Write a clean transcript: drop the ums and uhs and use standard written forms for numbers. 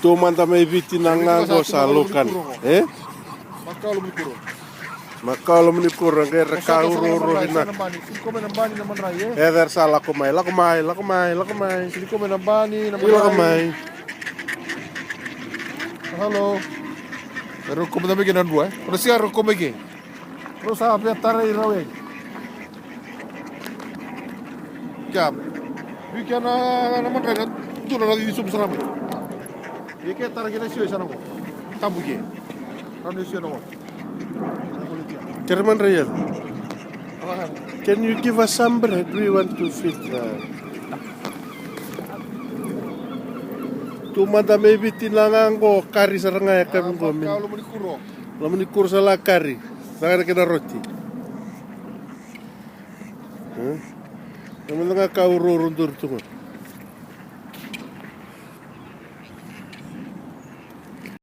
Tumanta may bitinangan ko sa lukan. Makao lumikuro. Makalo menikurang kaya rekaururo hina. Siko menambani naman rai. Eder sa lakumay. Siko menambani naman Lakumay. Halo. Pero como também que não é? Para se arro como é que? Não sabe atar aí rawe. Jam. Bikin naman rai tu na di sum saram. Ye ke tar ke sio sana ko. Tabu ke. Kan sio no. Kerman Real, can you give us some bread? We want to feed Tumanta may bitinangan ko kari sa rangaya kami gomin. Kalau menikuro. Lamun dikur sa la kari. Bakit kita roti? Namun nga kaururundur tungon.